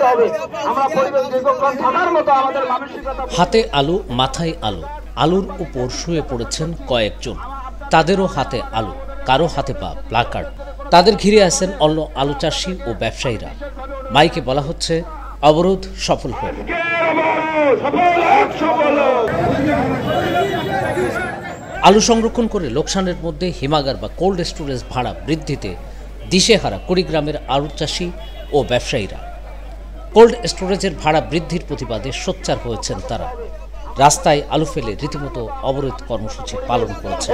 করতে হবে। আমরা পরিবেশ দীর্ঘক্ষণ থাকার মতো আমাদের মানসিকতা। হাতে আলু, মাথায় আলু, আলুর উপর শুয়ে পড়েছেন কয়েকজন। তাদেরও হাতে আলু, কারো হাতে পা প্লাকার্ড। তাদের ঘিরে আছেন অন্য আলু চাষি ও ব্যবসায়ীরা। মাইকে বলা হচ্ছে, অবরোধ সফল হোক। আলু সংরক্ষণ করে লোকসানের মধ্যে হিমাগার বা কোল্ড স্টোরেজ ভাড়া বৃদ্ধিতে দিশেহারা কুড়িগ্রামের আলু চাষি ও ব্যবসায়ীরা। কোল্ড স্টোরেজের ভাড়া বৃদ্ধির প্রতিবাদে সোচ্চার হয়েছেন তারা। রাস্তায় আলু ফেলে রীতিমতো অবরোধ কর্মসূচি পালন করেছে।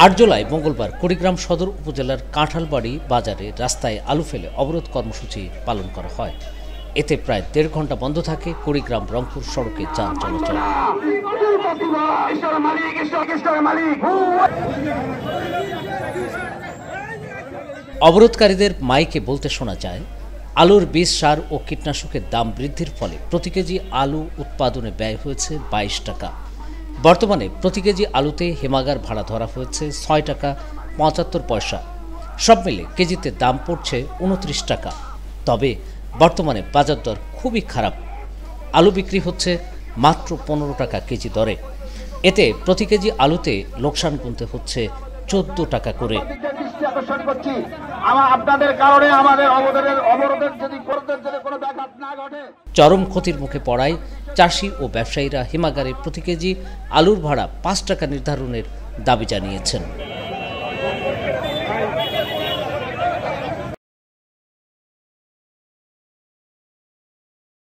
8 জুলাই মঙ্গলবার কুড়িগ্রাম সদর উপজেলার কাঁঠালবাড়ি বাজারে রাস্তায় আলু ফেলে অবরোধ কর্মসূচি পালন করা হয়। এতে প্রায় 1.5 ঘন্টা বন্ধ থাকে কুড়িগ্রাম রংপুর সড়কে যান চলাচল। অবরোধকারীদের মাইকে বলতে শোনা যায়, আলুর বীজ, সার ও কীটনাশকের দাম বৃদ্ধির ফলে প্রতি কেজি আলু উৎপাদনে ব্যয় হয়েছে 22 টাকা। বর্তমানে প্রতি কেজি আলুতে হিমাগার ভাড়া ধরা হয়েছে 6 টাকা 75 পয়সা। সব মিলে কেজিতে দাম পড়ছে 29 টাকা। তবে বর্তমানে বাজার দর খুবই খারাপ। আলু বিক্রি হচ্ছে মাত্র 15 টাকা কেজি দরে। এতে প্রতি কেজি আলুতে লোকসান গুনতে হচ্ছে 14 টাকা করে। চরম ক্ষতির মুখে পড়ায় চাষি ও ব্যবসায়ীরা হিমাগারে প্রতি কেজি আলুর ভাড়া 5 টাকা নির্ধারণের দাবি জানিয়েছেন।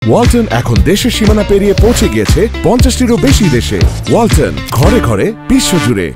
ওয়ালটন এখন দেশের সীমানা পেরিয়ে পৌঁছে গিয়েছে 50টিরও বেশি দেশে। ওয়ালটন, ঘরে ঘরে বিশ্বজুড়ে।